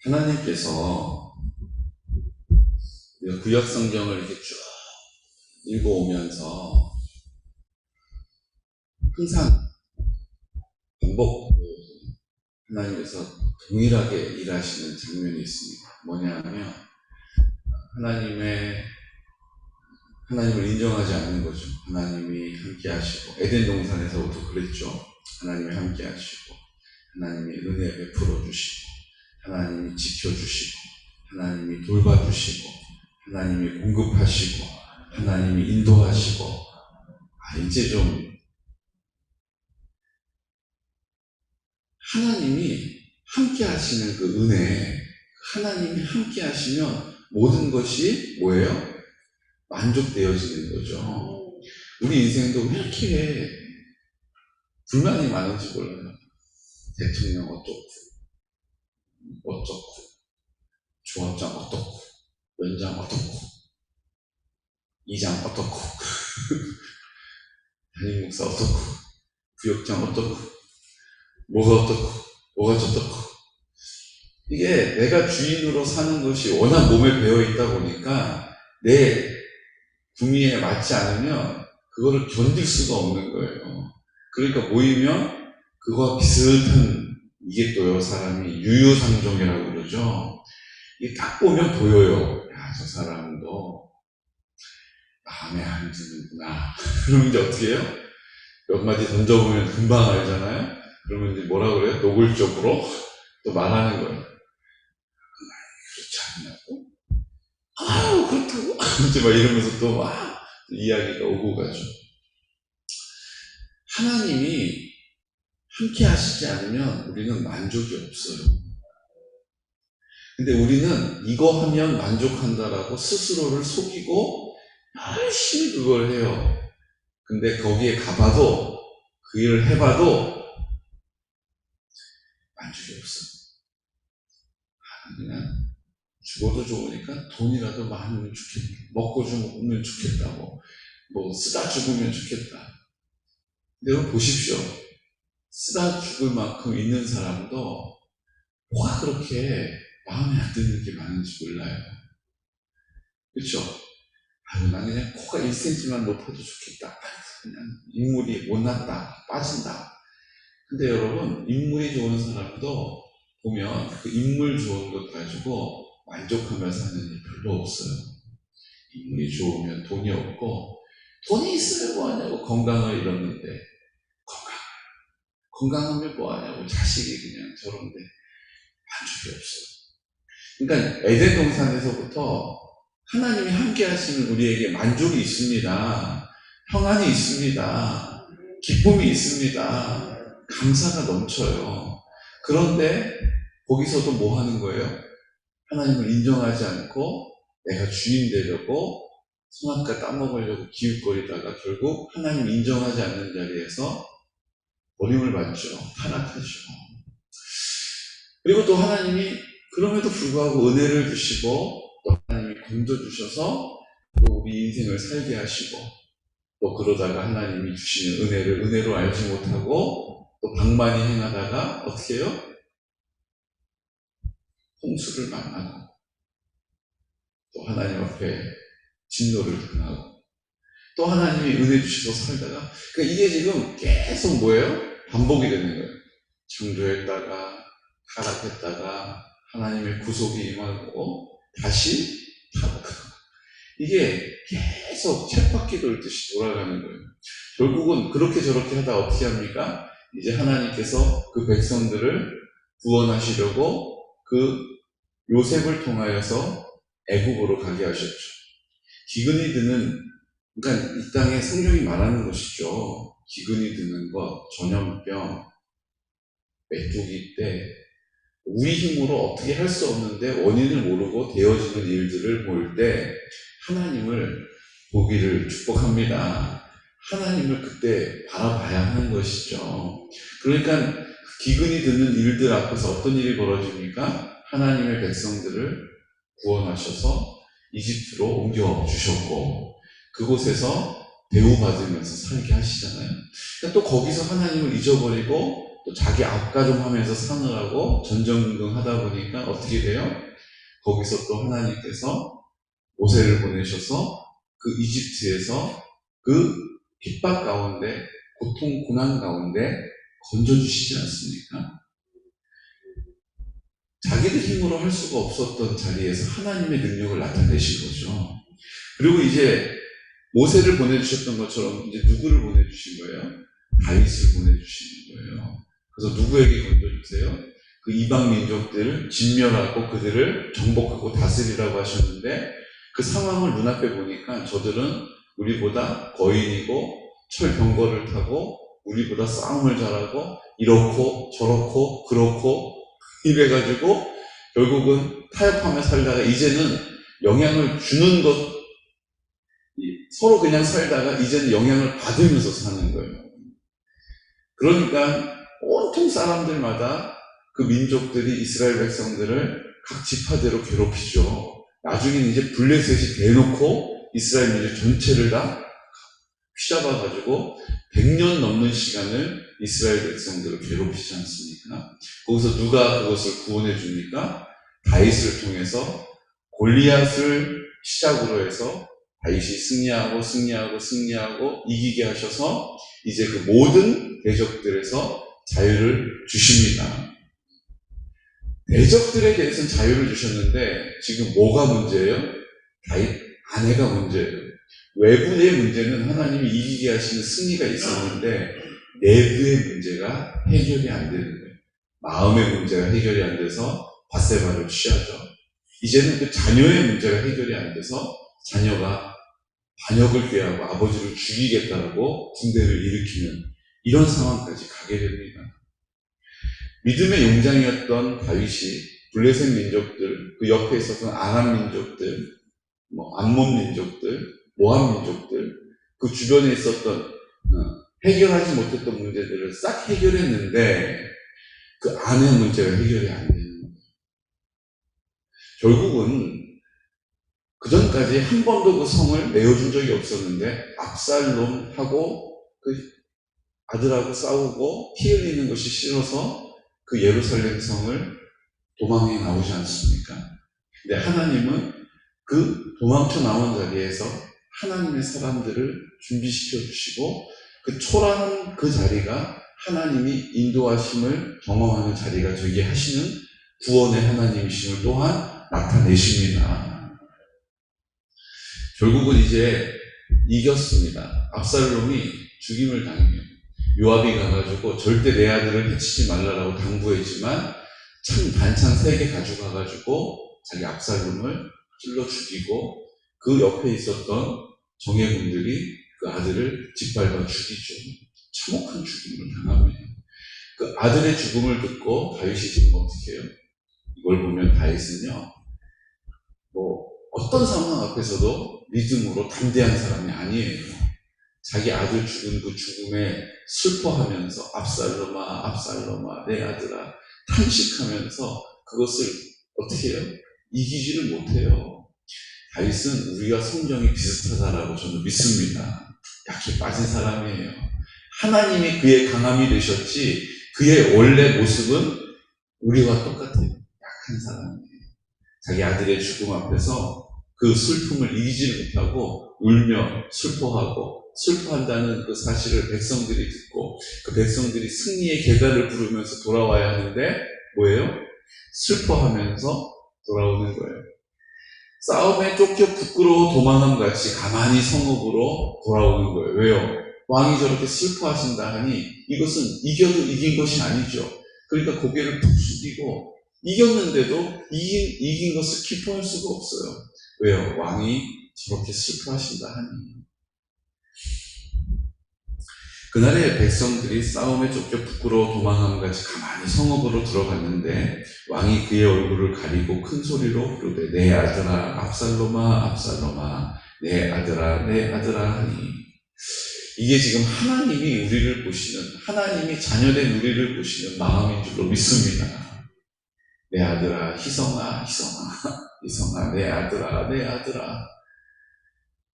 하나님께서 구약 성경을 이렇게 쭉 읽어오면서 항상 하나님께서 동일하게 일하시는 장면이 있습니다. 뭐냐 하면 하나님을 인정하지 않는 거죠. 하나님이 함께 하시고, 에덴 동산에서부터 그랬죠. 하나님이 함께 하시고, 하나님이 은혜 베풀어 주시고, 하나님이 지켜주시고, 하나님이 돌봐주시고, 하나님이 공급하시고, 하나님이 인도하시고. 이제 좀 하나님이 함께 하시는 그 은혜, 하나님이 함께 하시면 모든 것이 뭐예요? 만족되어지는 거죠. 우리 인생도 왜 이렇게 불만이 많은지 몰라요. 대통령 어떻고, 조합장 어떻고, 연장 어떻고, 이장 어떻고, 담임 목사 어떻고, 부역장 어떻고, 뭐가 어떻고, 뭐가 저떻고. 이게 내가 주인으로 사는 것이 워낙 몸에 배어 있다 보니까 내 구미에 맞지 않으면 그거를 견딜 수가 없는 거예요. 그러니까 모이면 그거와 비슷한, 이게 또요, 사람이 유유상종이라고 그러죠. 이게 딱 보면 보여요. 야, 저 사람도 마음에 안 드는구나. 그러면 이제 어떻게 해요? 몇 마디 던져보면 금방 알잖아요? 그러면 이제 뭐라 그래요? 노골적으로 또 말하는 거예요. 그렇지 않냐고? 그렇다고? 이제 막 이러면서 또 막 이야기가 오고 가죠. 하나님이 함께 하시지 않으면 우리는 만족이 없어요. 근데 우리는 이거 하면 만족한다라고 스스로를 속이고 열심히 그걸 해요. 근데 거기에 가봐도, 그 일을 해봐도 만족이 없어요. 그냥 죽어도 좋으니까 돈이라도 많으면 좋겠다. 먹고 죽으면 좋겠다고. 뭐 쓰다 죽으면 좋겠다. 근데 여러분 보십시오. 쓰다 죽을 만큼 있는 사람도 뭐가 그렇게 마음에 안 드는 게 많은지 몰라요. 그렇죠? 난 그냥 코가 1cm만 높아도 좋겠다. 그냥 인물이 못났다, 빠진다. 근데 여러분, 인물이 좋은 사람도 보면 그 인물 좋은 것 가지고 만족하며 사는 일 별로 없어요. 인물이 좋으면 돈이 없고, 돈이 있으면 뭐하냐고 건강을 잃었는데, 건강하면 뭐하냐고 자식이 그냥 저런데 만족이 없어요. 그러니까 에덴 동산에서부터 하나님이 함께 하시는 우리에게 만족이 있습니다. 평안이 있습니다. 기쁨이 있습니다. 감사가 넘쳐요. 그런데 거기서도 뭐 하는 거예요? 하나님을 인정하지 않고 내가 주인 되려고 선악과 따먹으려고 기웃거리다가 결국 하나님 인정하지 않는 자리에서 버림을 받죠. 타락하죠. 그리고 또 하나님이 그럼에도 불구하고 은혜를 주시고 또 하나님이 건져주셔서 또 우리 인생을 살게 하시고 또 그러다가 하나님이 주시는 은혜를 은혜로 알지 못하고 또 방만히 행하다가 어떻게 해요? 홍수를 만나고 또 하나님 앞에 진노를 당하고 또 하나님이 은혜 주셔서 살다가, 그러니까 이게 지금 계속 뭐예요? 반복이 되는 거예요. 창조했다가 타락했다가 하나님의 구속이 임하고 다시 타락하고, 이게 계속 쳇바퀴 돌듯이 돌아가는 거예요. 결국은 그렇게 저렇게 하다 어떻게 합니까? 이제 하나님께서 그 백성들을 구원하시려고 그 요셉을 통하여서 애국으로 가게 하셨죠. 기근이 드는, 그러니까 이 땅에 성경이 말하는 것이죠. 기근이 드는 것, 전염병, 메뚜기 때 우리 힘으로 어떻게 할 수 없는데 원인을 모르고 되어지는 일들을 볼 때 하나님을 보기를 축복합니다. 하나님을 그때 바라봐야 하는 것이죠. 그러니까 기근이 드는 일들 앞에서 어떤 일이 벌어집니까? 하나님의 백성들을 구원하셔서 이집트로 옮겨주셨고 그곳에서 대우받으면서 살게 하시잖아요. 또 거기서 하나님을 잊어버리고 또 자기 앞가림하면서 사느라고 전전긍긍하다 보니까 어떻게 돼요? 거기서 또 하나님께서 모세를 보내셔서 그 이집트에서 그 핍박 가운데, 고통 고난 가운데 건져주시지 않습니까? 자기들 힘으로 할 수가 없었던 자리에서 하나님의 능력을 나타내신 거죠. 그리고 이제 모세를 보내주셨던 것처럼 이제 누구를 보내주신 거예요? 다윗을 보내주시는 거예요. 그래서 누구에게 건져주세요? 그 이방 민족들을 진멸하고 그들을 정복하고 다스리라고 하셨는데, 그 상황을 눈앞에 보니까 저들은 우리보다 거인이고 철병거를 타고 우리보다 싸움을 잘하고 이렇고 저렇고 그렇고 이래가지고 결국은 타협하며 살다가 이제는 영향을 주는 것, 서로 그냥 살다가 이제는 영향을 받으면서 사는 거예요. 그러니까 온통 사람들마다 그 민족들이 이스라엘 백성들을 각 지파대로 괴롭히죠. 나중에는 이제 블레셋이 대놓고 이스라엘 민족 전체를 다 휘잡아가지고 100년 넘는 시간을 이스라엘 백성들을 괴롭히지 않습니까? 거기서 누가 그것을 구원해 줍니까? 다윗을 통해서 골리앗을 시작으로 해서 다윗이 승리하고 이기게 하셔서 이제 그 모든 대적들에서 자유를 주십니다. 대적들에 대해서는 자유를 주셨는데 지금 뭐가 문제예요? 다윗 아내가 문제예요. 외부의 문제는 하나님이 이기게 하시는 승리가 있었는데 내부의 문제가 해결이 안 되는 거예요. 마음의 문제가 해결이 안 돼서 밧세바를 취하죠. 이제는 그 자녀의 문제가 해결이 안 돼서 자녀가 반역을 꾀하고 아버지를 죽이겠다라고 군대를 일으키는 이런 상황까지 가게 됩니다. 믿음의 용장이었던 다윗이 블레셋 민족들, 그 옆에 있었던 아람 민족들, 암몬 민족들, 모압 민족들, 그 주변에 있었던 해결하지 못했던 문제들을 싹 해결했는데 그 안의 문제가 해결이 안 되는 거예요. 결국은 그 전까지 한 번도 그 성을 내어준 적이 없었는데 압살롬하고 그 아들하고 싸우고 피 흘리는 것이 싫어서 그 예루살렘 성을 도망해 나오지 않습니까? 근데 하나님은 그 도망쳐 나온 자리에서 하나님의 사람들을 준비시켜 주시고 그 초라한 그 자리가 하나님이 인도하심을 경험하는 자리가 되게 하시는 구원의 하나님이심을 또한 나타내십니다. 결국은 이제 이겼습니다. 압살롬이 죽임을 당해요. 요압이 가가지고 절대 내 아들을 해치지 말라라고 당부했지만 참 반찬 3개 가져가가지고 자기 압살롬을 찔러 죽이고 그 옆에 있었던 정예군들이 그 아들을 짓밟아 죽이죠. 참혹한 죽임을 당합니다. 그 아들의 죽음을 듣고 다윗이 지금 어떻게 해요? 이걸 보면 다윗은요, 어떤 상황 앞에서도 믿음으로 담대한 사람이 아니에요. 자기 아들 죽은 그 죽음에 슬퍼하면서 압살롬아 내 아들아 탄식하면서 그것을 어떻게 해요? 이기지를 못해요. 다윗은 우리가 성정이 비슷하다라고 저는 믿습니다. 약해 빠진 사람이에요. 하나님이 그의 강함이 되셨지 그의 원래 모습은 우리와 똑같아요. 약한 사람이에요. 자기 아들의 죽음 앞에서 그 슬픔을 이기지를 못하고 울며 슬퍼한다는 그 사실을 백성들이 듣고 그 백성들이 승리의 계단을 부르면서 돌아와야 하는데 뭐예요? 슬퍼하면서 돌아오는 거예요. 싸움에 쫓겨 부끄러워 도망함 같이 가만히 성읍으로 돌아오는 거예요. 왜요? 왕이 저렇게 슬퍼하신다 하니 이것은 이겨도 이긴 것이 아니죠. 그러니까 고개를 푹 숙이고 이겼는데도 이긴 것을 기뻐할 수가 없어요. 왜요? 왕이 저렇게 슬퍼하신다 하니. 그날의 백성들이 싸움에 쫓겨 부끄러워 도망함 같이 가만히 성읍으로 들어갔는데 왕이 그의 얼굴을 가리고 큰 소리로 부르되 내 아들아 압살롬아 내 아들아 하니 이게 지금 하나님이 우리를 보시는 하나님이 자녀된 우리를 보시는 마음인 줄로 믿습니다. 내 아들아 희성아 내 아들아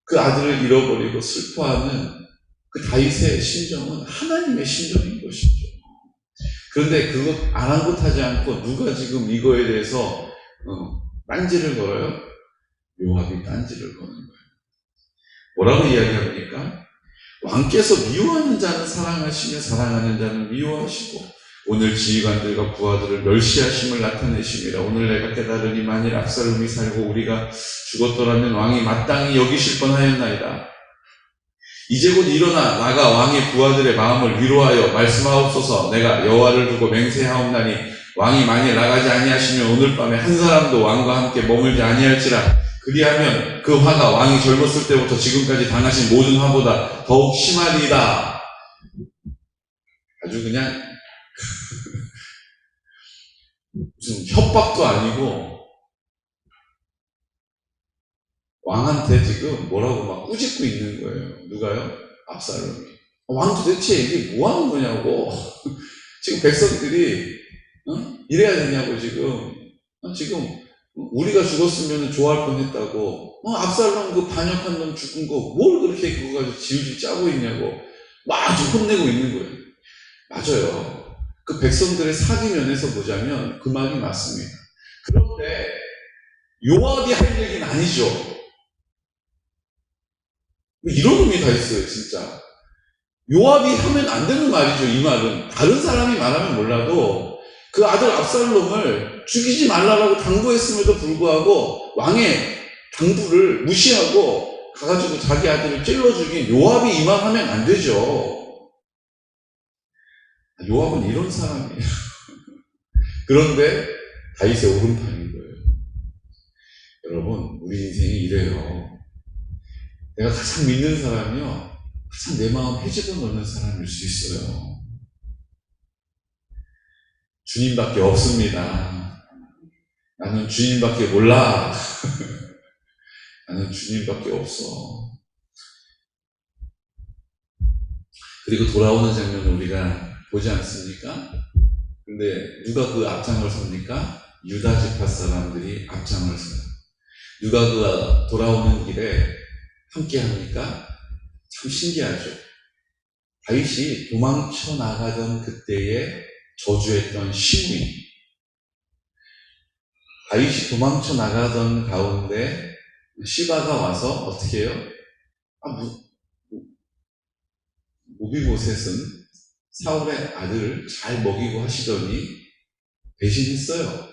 그 아들을 잃어버리고 슬퍼하는 그 다윗의 심정은 하나님의 심정인 것이죠. 그런데 그거 아랑곳하지 않고 누가 지금 이거에 대해서 딴지를 걸어요? 요압이 딴지를 거는 거예요. 뭐라고 이야기합니까? 왕께서 미워하는 자는 사랑하시며 사랑하는 자는 미워하시고 오늘 지휘관들과 부하들을 멸시하심을 나타내심이라. 오늘 내가 깨달으니 만일 압살롬이 살고 우리가 죽었더라면 왕이 마땅히 여기실 뻔하였나이다. 이제 곧 일어나 나가 왕의 부하들의 마음을 위로하여 말씀하옵소서. 내가 여호와를 두고 맹세하옵나니 왕이 만일 나가지 아니하시면 오늘 밤에 한 사람도 왕과 함께 머물지 아니할지라. 그리하면 그 화가 왕이 젊었을 때부터 지금까지 당하신 모든 화보다 더욱 심하리이다. 아주 그냥 무슨 협박도 아니고 왕한테 지금 뭐라고 막 꾸짖고 있는 거예요. 누가요? 압살롬이. 왕 도대체 이게 뭐 하는 거냐고. 지금 백성들이 이래야 되냐고 지금. 지금 우리가 죽었으면 좋아할 뻔했다고. 압살롬 그 반역한 놈 죽은 거 뭘 그렇게 그거 가지고 지우지 짜고 있냐고 막 혼내고 있는 거예요. 맞아요. 그 백성들의 사기 면에서 보자면 그 말이 맞습니다. 그런데 요압이 할 얘기는 아니죠. 이런 의미 다 있어요, 진짜. 요압이 하면 안 되는 말이죠, 이 말은. 다른 사람이 말하면 몰라도 그 아들 압살롬을 죽이지 말라고 당부했음에도 불구하고 왕의 당부를 무시하고 가가지고 자기 아들을 찔러 죽인 요압이 이 말 하면 안 되죠. 요압은 이런 사람이에요. 그런데 다윗의 오른팔인 거예요. 여러분, 우리 인생이 이래요. 내가 가장 믿는 사람이요, 가장 내 마음 헤집어 놓는 사람일 수 있어요. 주님밖에 없습니다. 나는 주님밖에 몰라. 나는 주님밖에 없어. 그리고 돌아오는 장면을 우리가 보지 않습니까? 근데 누가 그 앞장을 섭니까? 유다 지파 사람들이 앞장을 서요. 누가 그 돌아오는 길에 함께 합니까? 참 신기하죠. 다윗이 도망쳐 나가던 그때에 저주했던 시므이. 다윗이 도망쳐 나가던 가운데 시바가 와서 어떻게 해요? 무비보셋은 사울의 아들을 잘 먹이고 하시더니 배신했어요.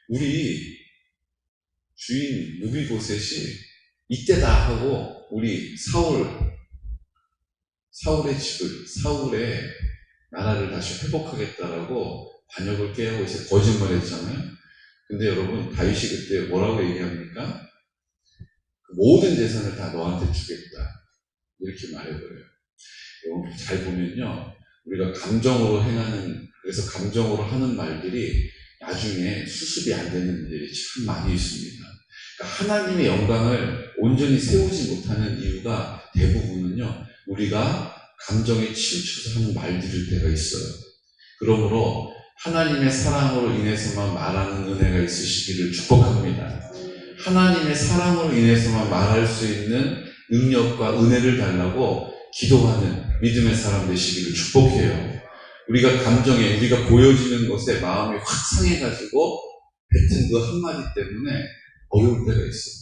우리 주인 무비보셋이 이때다 하고 우리 사울의 집을, 사울의 나라를 다시 회복하겠다라고 반역을 깨하고 있어요. 거짓말 했잖아요. 근데 여러분, 다윗이 그때 뭐라고 얘기합니까? 모든 재산을 다 너한테 주겠다. 이렇게 말해버려요. 여러분, 잘 보면요. 우리가 감정으로 행하는, 그래서 감정으로 하는 말들이 나중에 수습이 안 되는 일들이 참 많이 있습니다. 그러니까 하나님의 영광을 온전히 세우지 못하는 이유가 대부분은요, 우리가 감정에 치우쳐서 하는 말들일 때가 있어요. 그러므로 하나님의 사랑으로 인해서만 말하는 은혜가 있으시기를 축복합니다. 하나님의 사랑으로 인해서만 말할 수 있는 능력과 은혜를 달라고 기도하는 믿음의 사람 되시기를 축복해요. 우리가 감정에, 우리가 보여지는 것에 마음이 확 상해가지고 뱉은 그 한마디 때문에 어려울 때가 있어요.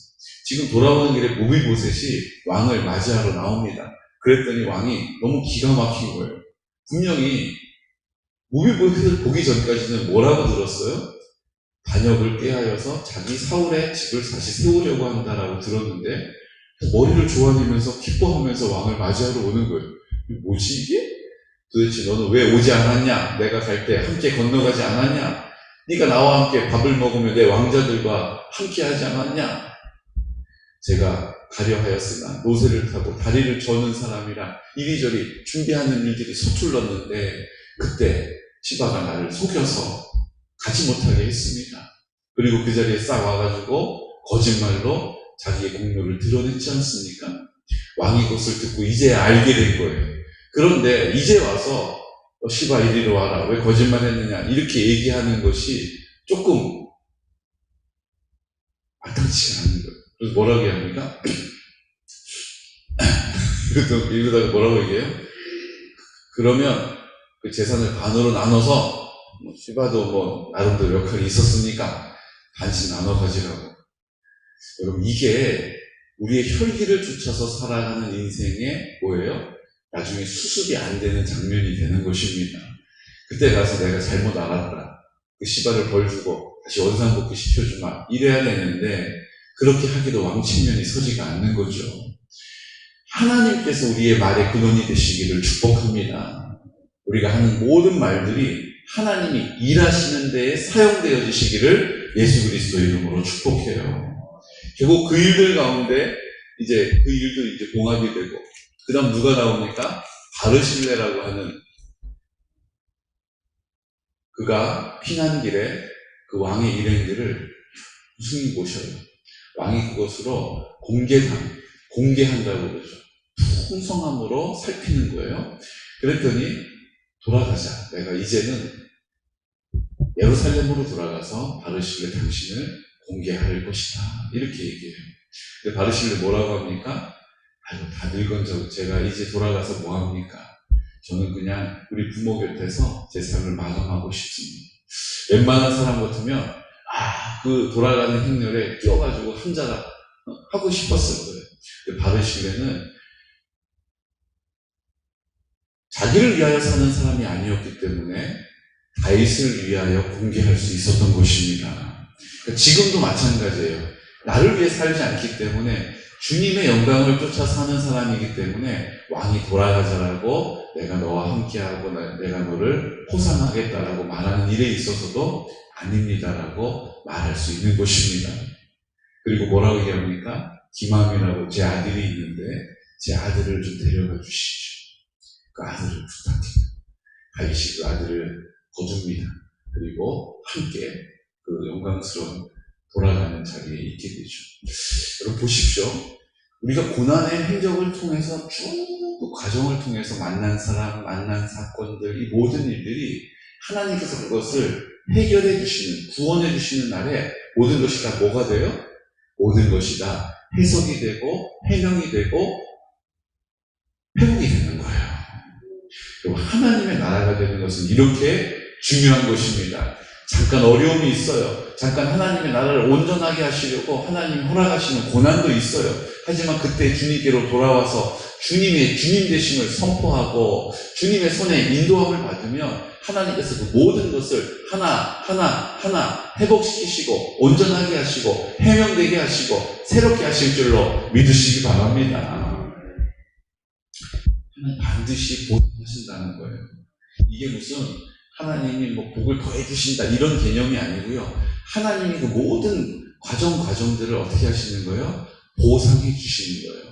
지금 돌아오는 길에 무비보셋이 왕을 맞이하러 나옵니다. 그랬더니 왕이 너무 기가 막힌 거예요. 분명히 무비보셋을 보기 전까지는 뭐라고 들었어요? 반역을 꾀하여서 자기 사울의 집을 다시 세우려고 한다라고 들었는데 머리를 조아리면서 기뻐하면서 왕을 맞이하러 오는 거예요. 뭐지 이게? 도대체 너는 왜 오지 않았냐? 내가 갈 때 함께 건너가지 않았냐? 네가 나와 함께 밥을 먹으며 내 왕자들과 함께 하지 않았냐? 제가 가려 하였으나 노새를 타고 다리를 저는 사람이라 이리저리 준비하는 일들이 서툴렀는데 그때 시바가 나를 속여서 가지 못하게 했습니다. 그리고 그 자리에 싹 와가지고 거짓말로 자기의 공로를 드러냈지 않습니까? 왕이 그것을 듣고 이제 알게 된 거예요. 그런데 이제 와서 시바 이리로 와라. 왜 거짓말했느냐. 이렇게 얘기하는 것이 조금 마땅치 않은 거예요. 그래서 뭐라고 얘기합니까? 이러다가 뭐라고 얘기해요? 그러면 그 재산을 반으로 나눠서 시바도 뭐 나름대로 역할이 있었으니까 반씩 나눠 가지라고. 여러분, 이게 우리의 혈기를 쫓아서 살아가는 인생의 뭐예요? 나중에 수습이 안 되는 장면이 되는 것입니다. 그때 가서 내가 잘못 알았다, 그 시바를 벌 주고 다시 원상복귀 시켜주마, 이래야 되는데 그렇게 하기도 왕측면이 서지가 않는 거죠. 하나님께서 우리의 말의 근원이 되시기를 축복합니다. 우리가 하는 모든 말들이 하나님이 일하시는 데에 사용되어지시기를 예수 그리스도 이름으로 축복해요. 결국 그 일들 가운데 이제 그 일도 이제 봉합이 되고, 그 다음 누가 나옵니까? 바르실레라고 하는, 그가 피난길에 그 왕의 일행들을 우승히 모셔요. 왕이 그것으로 공개한다고 그러죠. 풍성함으로 살피는 거예요. 그랬더니 돌아가자. 내가 이제는 예루살렘으로 돌아가서 바르실레 당신을 공개할 것이다. 이렇게 얘기해요. 근데 바르실레 뭐라고 합니까? 아이고, 다 늙은 제가 이제 돌아가서 뭐합니까? 저는 그냥 우리 부모 곁에서 제 삶을 마감하고 싶습니다. 웬만한 사람 같으면 그 돌아가는 행렬에 끼어가지고 한자라 하고 싶었을 거예요. 근데 바르실레는 자기를 위하여 사는 사람이 아니었기 때문에 다윗을 위하여 공개할 수 있었던 것입니다. 그러니까 지금도 마찬가지예요. 나를 위해 살지 않기 때문에 주님의 영광을 쫓아 사는 사람이기 때문에 왕이 돌아가자라고 내가 너와 함께하고 내가 너를 포상하겠다라고 말하는 일에 있어서도 아닙니다라고 말할 수 있는 것입니다. 그리고 뭐라고 얘기합니까? 김함이라고 제 아들이 있는데 제 아들을 좀 데려가 주시죠. 그 아들을 부탁해요. 다윗이 그 아들을 거둡니다. 그리고 함께 그 영광스러운 돌아가는 자리에 있게 되죠. 여러분 보십시오. 우리가 고난의 행적을 통해서 쭉 그 과정을 통해서 만난 사람, 만난 사건들, 이 모든 일들이 하나님께서 그것을 해결해 주시는, 구원해 주시는 날에 모든 것이 다 뭐가 돼요? 모든 것이 다 해석이 되고 해명이 되고 회복이 되는 거예요. 그리고 하나님의 나라가 되는 것은 이렇게 중요한 것입니다. 잠깐 어려움이 있어요. 잠깐 하나님의 나라를 온전하게 하시려고 하나님이 허락하시는 고난도 있어요. 하지만 그때 주님께로 돌아와서 주님의 주님 되심을 선포하고 주님의 손에 인도함을 받으면 하나님께서 그 모든 것을 하나 회복시키시고 온전하게 하시고 해명되게 하시고 새롭게 하실 줄로 믿으시기 바랍니다. 하나님 반드시 보존하신다는 거예요. 이게 무슨 하나님이 뭐 복을 더해 주신다 이런 개념이 아니고요. 하나님이 그 모든 과정들을 어떻게 하시는 거예요? 보상해 주시는 거예요.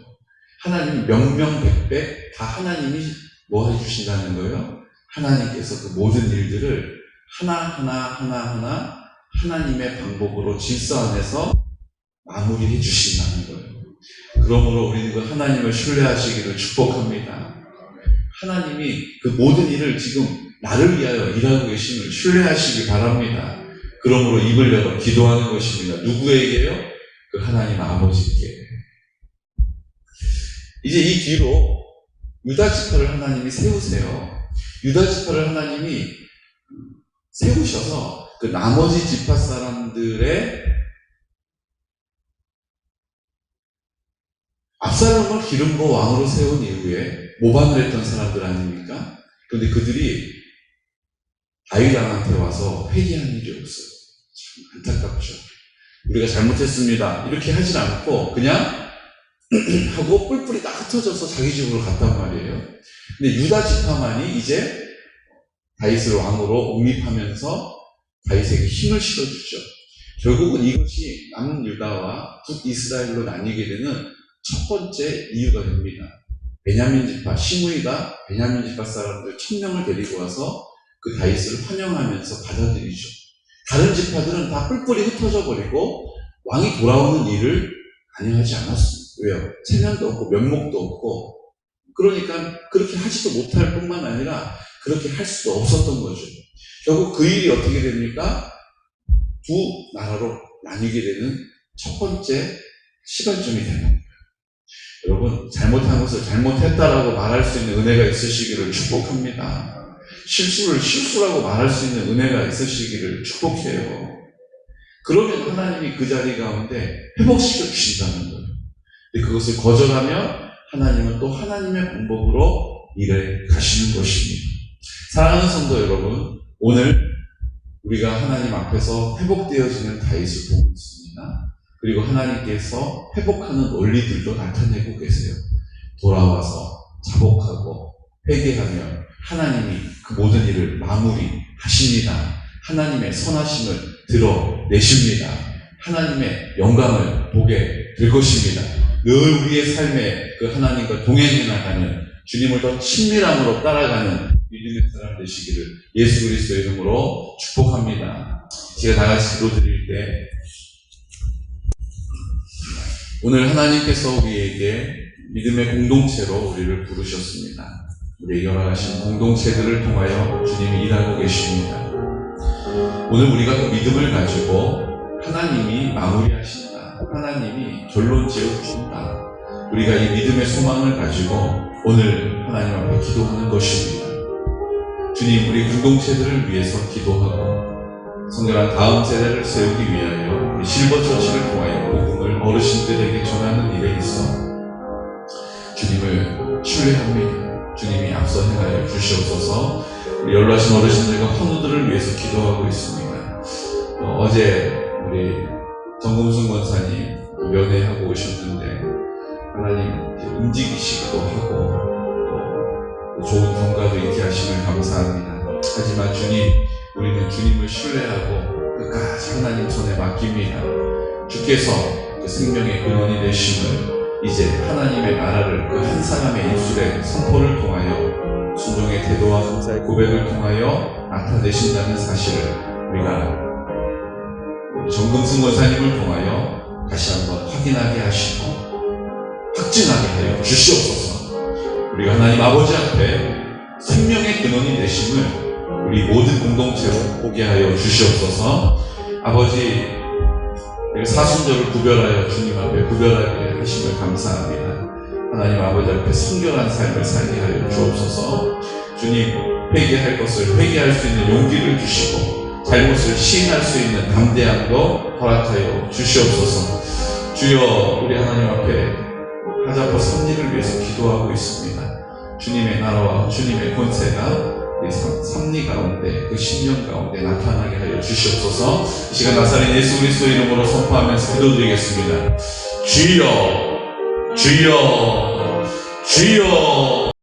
하나님이 명명백백 다 하나님이 뭐 해주신다는 거예요? 하나님께서 그 모든 일들을 하나하나 하나님의 방법으로 질서 안에서 마무리해 주신다는 거예요. 그러므로 우리는 그 하나님을 신뢰하시기를 축복합니다. 하나님이 그 모든 일을 지금 나를 위하여 일하고 계심을 신뢰하시기 바랍니다. 그러므로 입을 열어 기도하는 것입니다. 누구에게요? 그 하나님 아버지께. 이제 이 뒤로 유다 지파를 하나님이 세우세요. 유다 지파를 하나님이 세우셔서 그 나머지 지파 사람들의 압살롬을 기름 부어 왕으로 세운 이후에 모반을 했던 사람들 아닙니까? 그런데 그들이 다윗 왕한테 와서 회개한 일이 없어요. 참 안타깝죠. 우리가 잘못했습니다. 이렇게 하진 않고 그냥 하고 뿔뿔이 다 흩어져서 자기 집으로 갔단 말이에요. 근데 유다 지파만이 이제 다윗을 왕으로 옹립하면서 다윗에게 힘을 실어주죠. 결국은 이것이 남유다와 북이스라엘로 나뉘게 되는 첫 번째 이유가 됩니다. 베냐민 지파, 시므이가 베냐민 지파 사람들 1000명을 데리고 와서 그 다윗을 환영하면서 받아들이죠. 다른 지파들은 다 뿔뿔이 흩어져 버리고 왕이 돌아오는 일을 관여하지 않았습니다. 왜요? 체면도 없고 면목도 없고, 그러니까 그렇게 하지도 못할 뿐만 아니라 그렇게 할 수도 없었던 거죠. 결국 그 일이 어떻게 됩니까? 두 나라로 나뉘게 되는 첫 번째 시간점이 되는 거예요. 여러분, 잘못한 것을 잘못했다라고 말할 수 있는 은혜가 있으시기를 축복합니다. 실수라고 말할 수 있는 은혜가 있으시기를 축복해요. 그러면 하나님이 그 자리 가운데 회복시켜 주신다는 거예요. 근데 그것을 거절하면 하나님은 또 하나님의 방법으로 일해 가시는 것입니다. 사랑하는 성도 여러분, 오늘 우리가 하나님 앞에서 회복되어지는 다윗을 보고 있습니다. 그리고 하나님께서 회복하는 원리들도 나타내고 계세요. 돌아와서 자복하고 회개하며 하나님이 그 모든 일을 마무리하십니다. 하나님의 선하심을 드러내십니다. 하나님의 영광을 보게 될 것입니다. 늘 우리의 삶에 그 하나님과 동행해 나가는, 주님을 더 친밀함으로 따라가는 믿음의 사람 되시기를 예수 그리스도의 이름으로 축복합니다. 제가 다 같이 기도드릴 때, 오늘 하나님께서 우리에게 믿음의 공동체로 우리를 부르셨습니다. 우리에게 허락하신 공동체들을 통하여 주님이 일하고 계십니다. 오늘 우리가 그 믿음을 가지고 하나님이 마무리하신다, 하나님이 결론 지어주신다, 우리가 이 믿음의 소망을 가지고 오늘 하나님 앞에 기도하는 것입니다. 주님, 우리 공동체들을 위해서 기도하고 성결한 다음 세대를 세우기 위하여 우리 실버처치를 통하여 복음을 어르신들에게 전하는 일에 있어 주님을 신뢰합니다. 주님이 앞서 행하여 주시옵소서. 우리 연로하신 어르신들과 환우들을 위해서 기도하고 있습니다. 어제 우리 정금순 권사님 면회하고 오셨는데 하나님 움직이시기도 하고 또 좋은 경과도 있게 하심을 감사합니다. 하지만 주님, 우리는 주님을 신뢰하고 끝까지 하나님 손에 맡깁니다. 주께서 그 생명의 근원이 되심을 이제 하나님의 나라를 그 한 사람의 입술의 선포를 통하여 순종의 태도와 감사의 고백을 통하여 나타내신다는 사실을 우리가 정금순 권사님을 통하여 다시 한번 확인하게 하시고 확증하게 하여 주시옵소서. 우리가 하나님 아버지 앞에 생명의 근원이 되심을 우리 모든 공동체로 보게 하여 주시옵소서. 아버지, 사순절을 구별하여 주님 앞에 구별하게 하심을 감사합니다. 하나님 아버지 앞에 성결한 삶을 살게 하여 주옵소서. 주님, 회개할 것을 회개할 수 있는 용기를 주시고 잘못을 시인할 수 있는 담대함도 허락하여 주시옵소서. 주여, 우리 하나님 앞에 하자포 섭리를 위해서 기도하고 있습니다. 주님의 나라와 주님의 권세가 우리 섭리 가운데, 그 10년 가운데 나타나게 하여 주시옵소서. 이 시간 나사렛 예수 그리스도 이름으로 선포하면서 기도드리겠습니다. 주여, 주여, 주여.